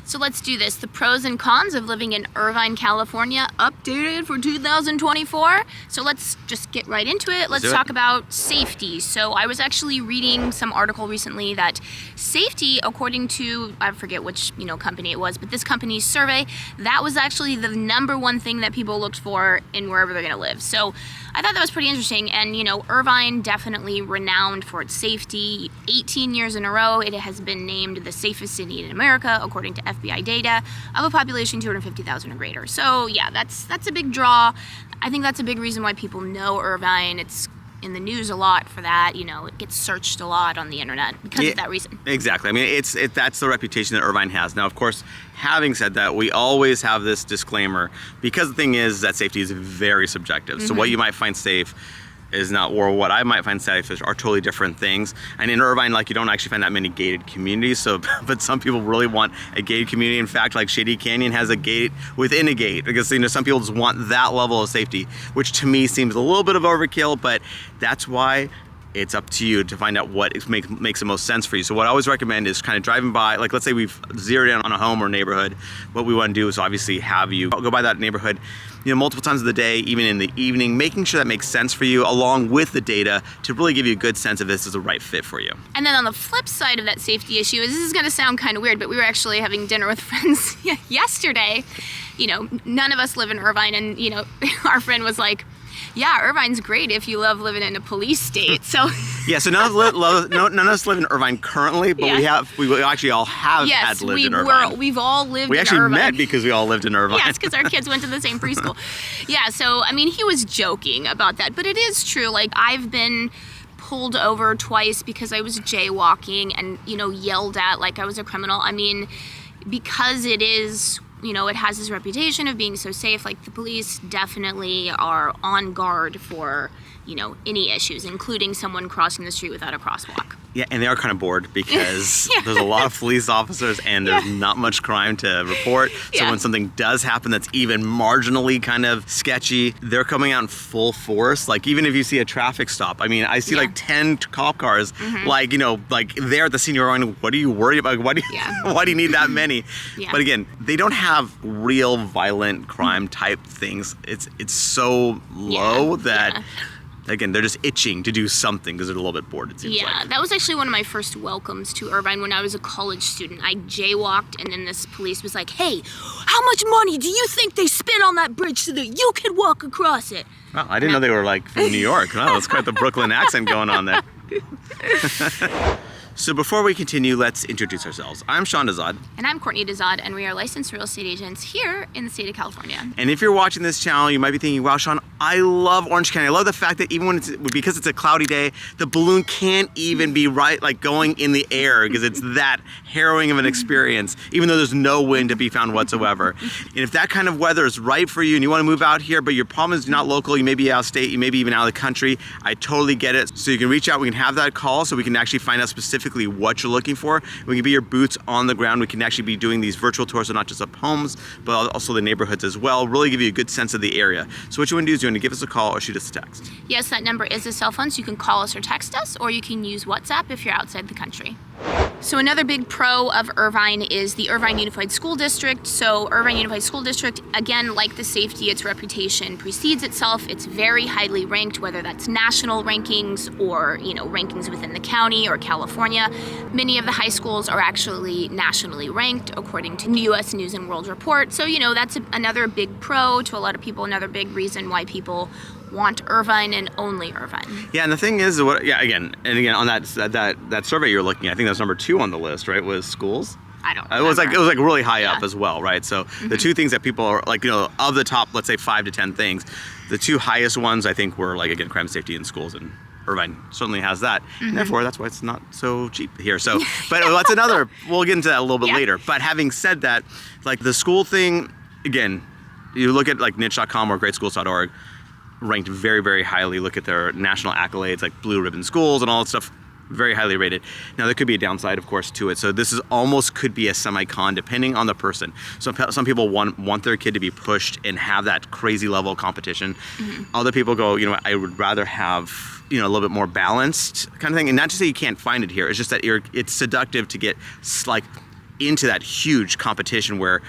So let's do this. The pros and cons of living in Irvine, California, updated for 2024. So let's just get right into it. Let's talk about safety. So I was actually reading some article recently that safety, according to, I forget which company it was, but this company's survey, that was actually the number one thing that people looked for in wherever they're gonna live. So I thought that was pretty interesting. And Irvine, definitely renowned for its safety. 18 years in a row, it has been named the safest city in America, according to FBI data, of a population 250,000 or greater. So yeah, that's a big draw. I think that's a big reason why people know Irvine. It's in the news a lot for that. It gets searched a lot on the internet because of that reason. Exactly. I mean, that's the reputation that Irvine has. Now, of course, having said that, we always have this disclaimer because the thing is that safety is very subjective. So what you might find safe is not, or what I might find safe are totally different things. And in Irvine, you don't actually find that many gated communities. So, but some people really want a gated community. In fact, Shady Canyon has a gate within a gate because some people just want that level of safety, which to me seems a little bit of overkill. But that's why it's up to you to find out what makes the most sense for you. So what I always recommend is kind of driving by, let's say we've zeroed in on a home or neighborhood. What we want to do is obviously have you go by that neighborhood, multiple times of the day, even in the evening, making sure that makes sense for you along with the data to really give you a good sense if this is the right fit for you. And then on the flip side of that safety issue, this is gonna sound kind of weird, but we were actually having dinner with friends yesterday. None of us live in Irvine, and our friend was like, yeah, Irvine's great if you love living in a police state. So yeah, so none of us live in Irvine currently, but we actually all have lived in Irvine. We've all lived in Irvine. We actually met because we all lived in Irvine. Yes, because our kids went to the same preschool. Yeah, so I mean, he was joking about that, but it is true. I've been pulled over twice because I was jaywalking and yelled at like I was a criminal. I mean, because it is, it has this reputation of being so safe, the police definitely are on guard for, any issues, including someone crossing the street without a crosswalk. Yeah, and they are kind of bored because there's a lot of police officers and there's not much crime to report. So when something does happen that's even marginally kind of sketchy, they're coming out in full force. Even if you see a traffic stop, I mean, I see 10 cop cars, there at the scene, you're going, what are you worried about? Why do you need that many? But again, they don't have real violent crime type things. It's so low that again, they're just itching to do something because they're a little bit bored, it seems like. That was actually one of my first welcomes to Irvine when I was a college student. I jaywalked, and then this police was like, hey, how much money do you think they spent on that bridge so that you could walk across it? Well, I didn't know they were from New York. Wow, that's quite the Brooklyn accent going on there. So before we continue, let's introduce ourselves. I'm Sean Dezad. And I'm Courtney Dezad, and we are licensed real estate agents here in the state of California. And if you're watching this channel, you might be thinking, wow, Sean, I love Orange County. I love the fact that even because it's a cloudy day, the balloon can't even be going in the air because it's that harrowing of an experience, even though there's no wind to be found whatsoever. And if that kind of weather is right for you and you want to move out here, but your problem is you're not local, you may be out of state, you may be even out of the country, I totally get it. So you can reach out, we can have that call so we can actually find out specifically what you're looking for. We can be your boots on the ground. We can actually be doing these virtual tours, so not just of homes, but also the neighborhoods as well. Really give you a good sense of the area. So what you want to do is you want to give us a call or shoot us a text. Yes, that number is a cell phone, so you can call us or text us, or you can use WhatsApp if you're outside the country. So another big pro of Irvine is the Irvine Unified School District. So Irvine Unified School District, again, like the safety, its reputation precedes itself. It's very highly ranked, whether that's national rankings or, rankings within the county or California. Many of the high schools are actually nationally ranked according to U.S. News and World Report. So, that's another big pro to a lot of people, another big reason why people want Irvine and only Irvine. Yeah, and the thing is, again on that survey you're looking at, I think that's number 2 on the list, right? Was schools. I don't remember. It was really high up as well, right? So the 2 things that people are of the top, let's say 5 to 10 things, the 2 highest ones I think were again crime safety in schools, and Irvine certainly has that. And therefore that's why it's not so cheap here. So, but that's another. We'll get into that a little bit later. But having said that, the school thing, again, you look at niche.com or greatschools.org. Ranked very, very highly. Look at their national accolades like Blue Ribbon Schools and all that stuff, very highly rated. Now there could be a downside, of course, to it. So this is almost could be a semi-con depending on the person. So some people want their kid to be pushed and have that crazy level of competition. Other people go, I would rather have a little bit more balanced kind of thing. And not to say you can't find it here, it's just that it's seductive to get into that huge competition where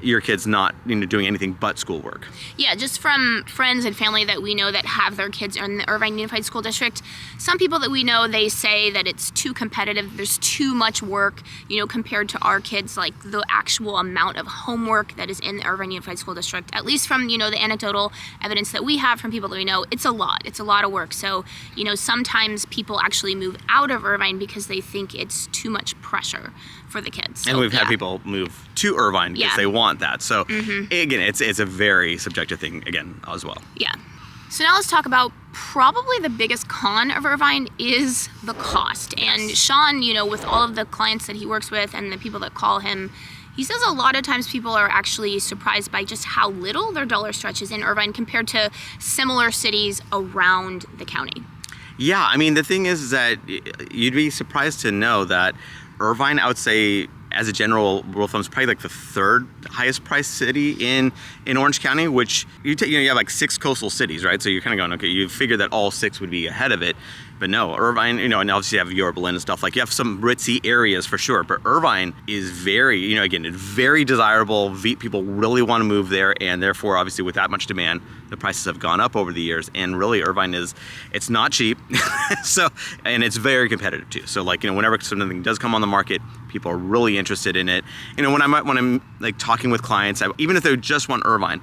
your kid's not doing anything but schoolwork. Yeah, just from friends and family that we know that have their kids in the Irvine Unified School District, some people that we know, they say that it's too competitive, there's too much work, compared to our kids, like the actual amount of homework that is in the Irvine Unified School District, at least from, the anecdotal evidence that we have from people that we know, it's a lot of work. So, sometimes people actually move out of Irvine because they think it's too much pressure for the kids. So, and we've had people move to Irvine because they want that. So again, it's a very subjective thing again as well. Yeah. So now let's talk about probably the biggest con of Irvine is the cost. Yes. And Sean, with all of the clients that he works with and the people that call him, he says a lot of times people are actually surprised by just how little their dollar stretches in Irvine compared to similar cities around the county. Yeah, I mean, the thing is that you'd be surprised to know that Irvine, I would say, as a general rule of thumb, is probably like the third highest priced city in Orange County, which you have like 6 coastal cities, right? So you're kind of going, okay, you figure that all 6 would be ahead of it. But no, Irvine, and obviously you have Yorba Linda and stuff, like you have some ritzy areas for sure, but Irvine is very, again, it's very desirable. People really want to move there, and therefore, obviously, with that much demand, the prices have gone up over the years, and really Irvine it's not cheap, and it's very competitive too. So like, whenever something does come on the market, people are really interested in it. When I'm like talking with clients, even if they just want Irvine,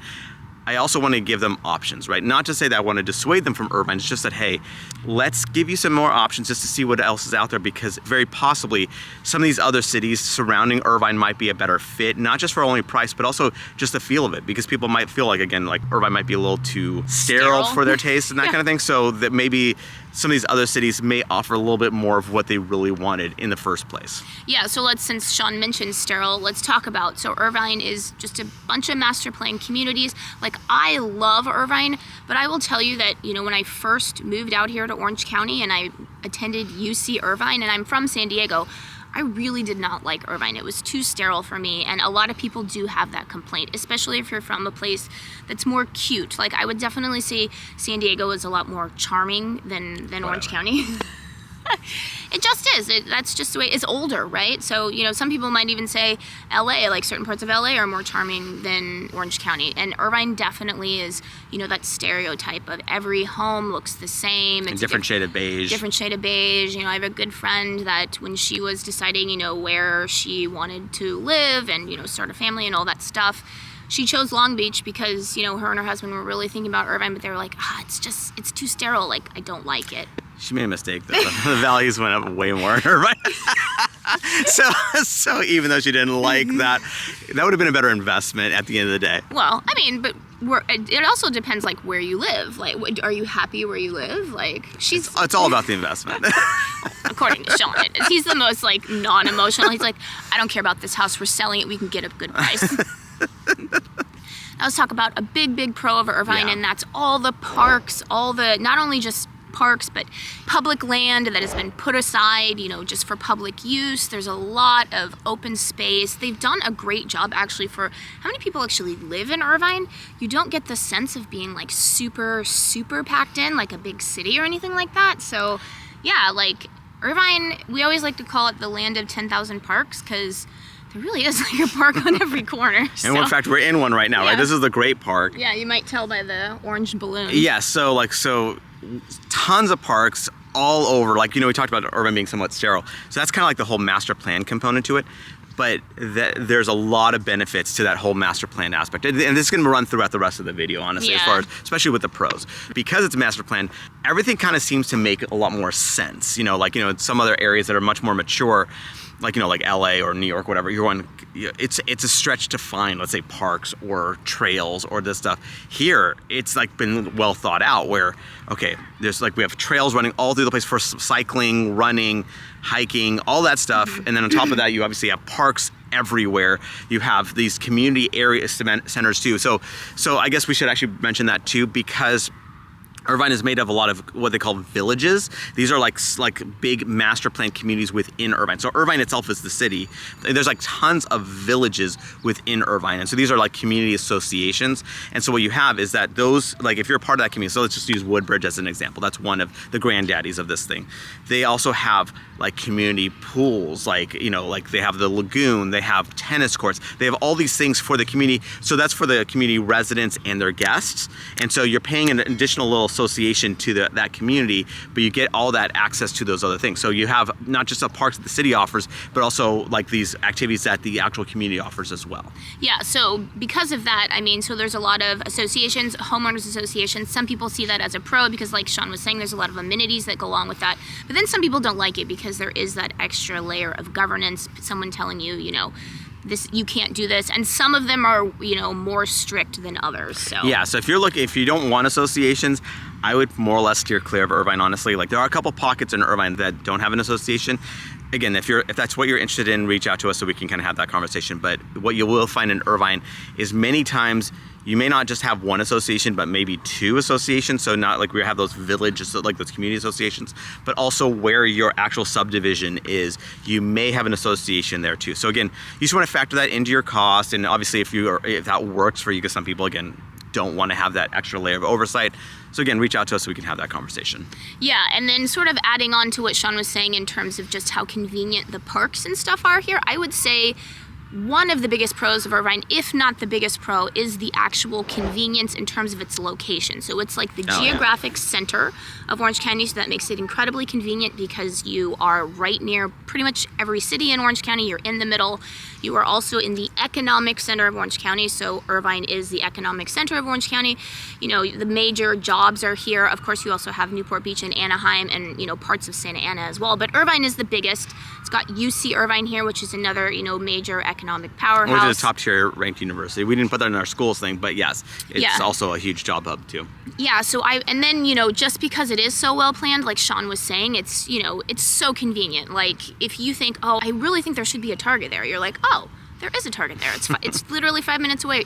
I also want to give them options, right? Not to say that I want to dissuade them from Irvine, it's just that, hey, let's give you some more options just to see what else is out there, because very possibly some of these other cities surrounding Irvine might be a better fit, not just for only price, but also just the feel of it, because people might feel like, again, like Irvine might be a little too sterile for their taste and that kind of thing, so that maybe some of these other cities may offer a little bit more of what they really wanted in the first place. Yeah, so since Sean mentioned sterile, let's talk about, so Irvine is just a bunch of master plan communities. Like, I love Irvine, but I will tell you that, when I first moved out here to Orange County and I attended UC Irvine, and I'm from San Diego, I really did not like Irvine. It was too sterile for me, and a lot of people do have that complaint, especially if you're from a place that's more cute. Like, I would definitely say San Diego is a lot more charming than Orange County. It just is. That's just the way. It's older, right? So, some people might even say LA, like certain parts of LA are more charming than Orange County. And Irvine definitely is, that stereotype of every home looks the same. It's a different shade of beige. Different shade of beige. I have a good friend that when she was deciding, where she wanted to live and, start a family and all that stuff, she chose Long Beach because, her and her husband were really thinking about Irvine, but they were like, it's too sterile. Like, I don't like it. She made a mistake though. The values went up way more, right? so even though she didn't like that would have been a better investment at the end of the day. Well, I mean, but it also depends, like, where you live. Like, are you happy where you live? Like, it's all about the investment. According to Sean, it is. He's the most, like, non-emotional. He's like, I don't care about this house. We're selling it. We can get a good price. Now let's talk about a big pro of Irvine, and that's all the parks, not only just parks, but public land that has been put aside, just for public use. There's a lot of open space. They've done a great job actually for how many people actually live in Irvine. You don't get the sense of being like super packed in like a big city or anything like that. So yeah, like Irvine, we always like to call it the land of 10,000 parks because there really is like a park on every corner. And in fact, we're in one right now, right? This is the great park. Yeah, you might tell by the orange balloon. Yeah, so tons of parks all over. Like, we talked about Irvine being somewhat sterile. So that's kind of like the whole master plan component to it. But there's a lot of benefits to that whole master plan aspect. And this is going to run throughout the rest of the video, honestly, as far as, especially with the pros. Because it's a master plan, everything kind of seems to make a lot more sense. Some other areas that are much more mature, like LA or New York, whatever, it's a stretch to find, let's say, parks or trails or this stuff. Here, it's like been well thought out where, okay, there's we have trails running all through the place for cycling, running, hiking, all that stuff. And then on top of that, you obviously have parks everywhere. You have these community area centers too. So I guess we should actually mention that too, because Irvine is made of a lot of what they call villages. These are like big master plan communities within Irvine. So Irvine itself is the city. There's like tons of villages within Irvine. And so these are like community associations. And so what you have is that those, like if you're a part of that community, so let's just use Woodbridge as an example. That's one of the granddaddies of this thing. They also have like community pools, like, you know, like they have the lagoon, they have tennis courts, they have all these things for the community. So that's for the community residents and their guests. And so you're paying an additional little association to that community, but you get all that access to those other things. So you have not just the parks that the city offers, but also like these activities that the actual community offers as well. Yeah, so because of that, I mean, so there's a lot of associations, homeowners associations. Some people see that as a pro because like Sean was saying, there's a lot of amenities that go along with that. But then some people don't like it because there is that extra layer of governance, someone telling you, you know, this, you can't do this, and some of them are, you know, more strict than others. So yeah, so if you don't want associations, I would more or less steer clear of Irvine, honestly. Like there are a couple pockets in Irvine that don't have an association. Again, if that's what you're interested in, reach out to us so we can kind of have that conversation. But what you will find in Irvine is many times you may not just have one association, but maybe two associations. So not like we have those villages, like those community associations, but also where your actual subdivision is, you may have an association there too. So again, you just want to factor that into your cost. And obviously if that works for you, because some people, again, don't want to have that extra layer of oversight. So again, reach out to us so we can have that conversation. Yeah, and then sort of adding on to what Sean was saying in terms of just how convenient the parks and stuff are here, I would say one of the biggest pros of Irvine, if not the biggest pro, is the actual convenience in terms of its location. So it's like the geographic center of Orange County, so that makes it incredibly convenient because you are right near pretty much every city in Orange County. You're in the middle. You are also in the economic center of Orange County, so Irvine is the economic center of Orange County. You know, the major jobs are here. Of course, you also have Newport Beach and Anaheim and, you know, parts of Santa Ana as well. But Irvine is the biggest. It's got UC Irvine here, which is another, you know, major economic powerhouse. Which is a top tier ranked university. We didn't put that in our schools thing, but yes, it's also a huge job hub too. Yeah, so and then, you know, just because it is so well planned, like Sean was saying, it's, you know, it's so convenient. Like if you think, oh, I really think there should be a Target there, you're like, oh, there is a Target there. It's literally 5 minutes away.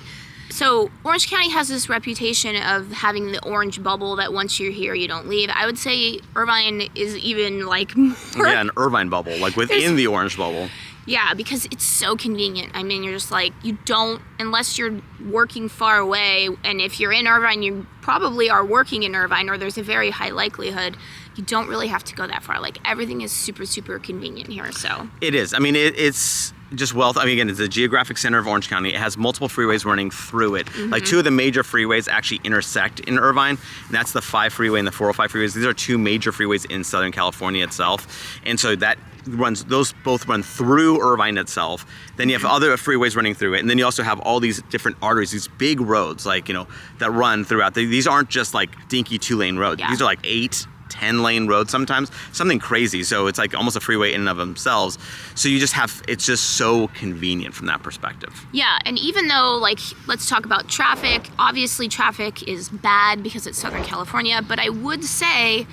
So Orange County has this reputation of having the orange bubble that once you're here, you don't leave. I would say Irvine is even like more... Yeah, an Irvine bubble, like within the orange bubble. Yeah, because it's so convenient. I mean, you're just like, you don't, unless you're working far away, and if you're in Irvine, you probably are working in Irvine, or there's a very high likelihood, you don't really have to go that far. Like, everything is super, super convenient here, so. It is. I mean, it's just wealth. I mean, again, it's the geographic center of Orange County. It has multiple freeways running through it. Mm-hmm. Like, two of the major freeways actually intersect in Irvine, and that's the 5 freeway and the 405 freeways. These are two major freeways in Southern California itself, and so that those both run through Irvine itself. Then you have other freeways running through it, and then you also have all these different arteries, these big roads, like, you know, that run throughout. These aren't just like dinky 2-lane roads. Yeah. These are like 8-10-lane roads sometimes, something crazy. So it's like almost a freeway in and of themselves. So you just have, it's just so convenient from that perspective. Yeah, and even though, like, let's talk about traffic. Obviously traffic is bad because it's Southern California, but I would say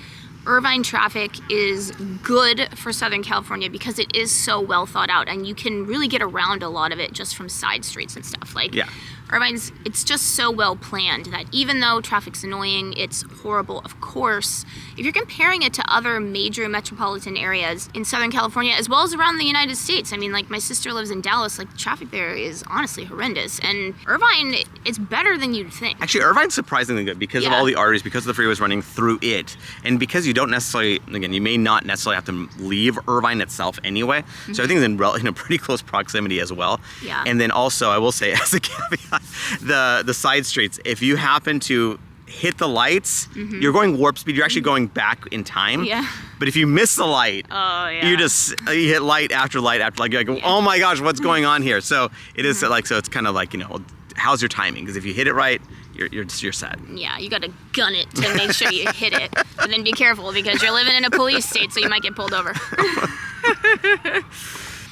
Irvine traffic is good for Southern California because it is so well thought out, and you can really get around a lot of it just from side streets and stuff. Like, yeah. Irvine's, it's just so well planned that even though traffic's annoying, it's horrible. Of course, if you're comparing it to other major metropolitan areas in Southern California, as well as around the United States, I mean, like, my sister lives in Dallas, like, the traffic there is honestly horrendous. And Irvine, it's better than you'd think. Actually, Irvine's surprisingly good because of all the arteries, because of the freeways running through it. And because you don't necessarily, again, you may not necessarily have to leave Irvine itself anyway. Mm-hmm. So everything's in a pretty close proximity as well. Yeah. And then also, I will say, as a caveat, the side streets, if you happen to hit the lights, you're going warp speed, you're actually going back in time. Yeah. But if you miss the light, you hit light after light after light. You're like, oh my gosh, what's going on here? So it is like, so it's kind of like, you know, how's your timing? Because if you hit it right, you're set. Yeah, you gotta gun it to make sure you hit it. But then be careful because you're living in a police state, so you might get pulled over.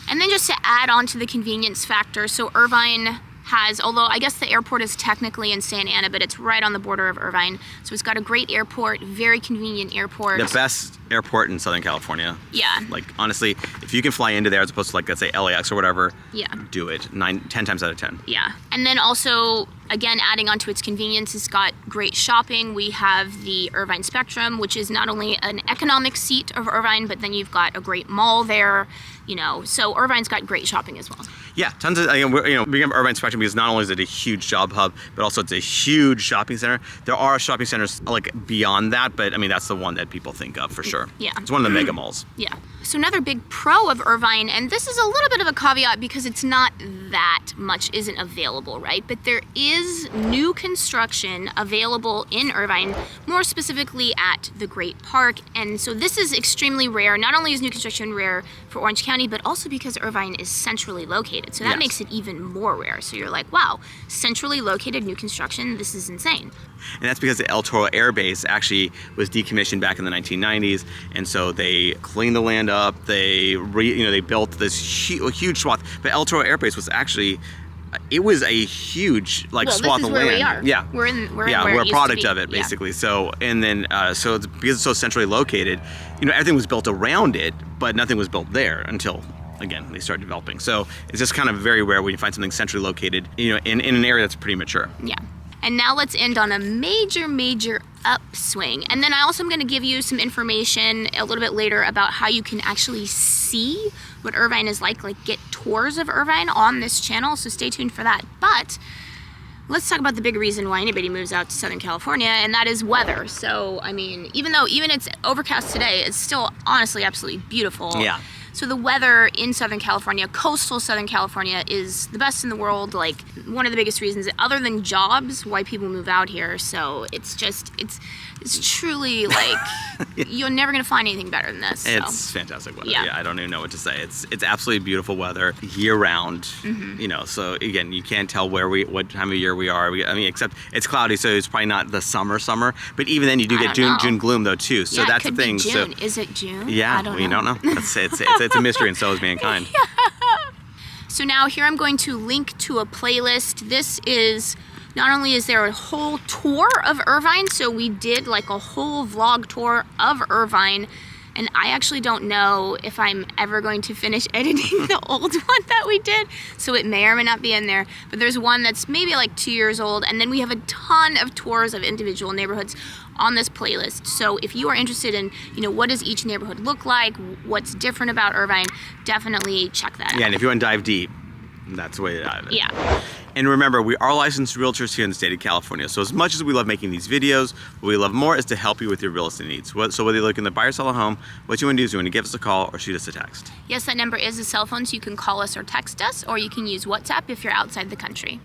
And then just to add on to the convenience factor, so Irvine has, although I guess the airport is technically in Santa Ana, but it's right on the border of Irvine. So it's got a great airport, very convenient airport. The best airport in Southern California. Yeah. Like, honestly, if you can fly into there as opposed to, like, let's say LAX or whatever, Yeah. do it. 10 times out of 10. Yeah. And then also, again, adding on to its convenience, it's got great shopping. We have the Irvine Spectrum, which is not only an economic seat of Irvine, but then you've got a great mall there, you know. So Irvine's got great shopping as well. Yeah, tons of, we have Irvine Spectrum because not only is it a huge job hub, but also it's a huge shopping center. There are shopping centers like beyond that, but I mean, that's the one that people think of for sure. Yeah. It's one of the mega malls. Yeah. So another big pro of Irvine, and this is a little bit of a caveat because it's not that much isn't available, right? But there is new construction available in Irvine, more specifically at the Great Park. And so this is extremely rare. Not only is new construction rare for Orange County, but also because Irvine is centrally located. So that Yes. makes it even more rare. So you're like, wow, centrally located new construction, this is insane. And that's because the El Toro Air Base actually was decommissioned back in the 1990s, and so they cleaned the land up. They they built this huge swath. But El Toro Air Base was actually, it was a huge Well, swath this is of where land. we are. Yeah, We're in where we're it a used to product be. of it Yeah. basically. So and then so it's because it's so centrally located, everything was built around it, but nothing was built there until, again, they started developing. So it's just kind of very rare when you find something centrally located, in an area that's pretty mature. Yeah. And now let's end on a major upswing. And then I also am going to give you some information a little bit later about how you can actually see what Irvine is like get tours of Irvine on this channel. So stay tuned for that. But let's talk about the big reason why anybody moves out to Southern California, and that is weather. So, I mean, even it's overcast today, it's still honestly absolutely beautiful. Yeah. So the weather in Southern California, coastal Southern California, is the best in the world. Like, one of the biggest reasons, other than jobs, why people move out here. So it's truly like, you're never gonna find anything better than this. So. It's fantastic weather. Yeah. Yeah, I don't even know what to say. It's absolutely beautiful weather year round. So again, you can't tell what time of year we are. Except it's cloudy, so it's probably not the summer. But even then, you do get June gloom though too. So yeah, that's it could the thing. Be June. So is it June? yeah, I don't we know. don't know. It's a mystery, and so is mankind. So now here I'm going to link to a playlist. This is, not only is there a whole tour of Irvine, so we did like a whole vlog tour of Irvine, and I actually don't know if I'm ever going to finish editing the old one that we did, so it may or may not be in there, but there's one that's maybe like 2 years old, and then we have a ton of tours of individual neighborhoods on this playlist. So if you are interested in, what does each neighborhood look like, what's different about Irvine, definitely check that out. Yeah, and if you want to dive deep, that's the way to dive it. Yeah. And remember, we are licensed realtors here in the state of California. So as much as we love making these videos, what we love more is to help you with your real estate needs. So whether you're looking to buy or sell a home, what you want to do is you want to give us a call or shoot us a text. Yes, that number is a cell phone, so you can call us or text us, or you can use WhatsApp if you're outside the country.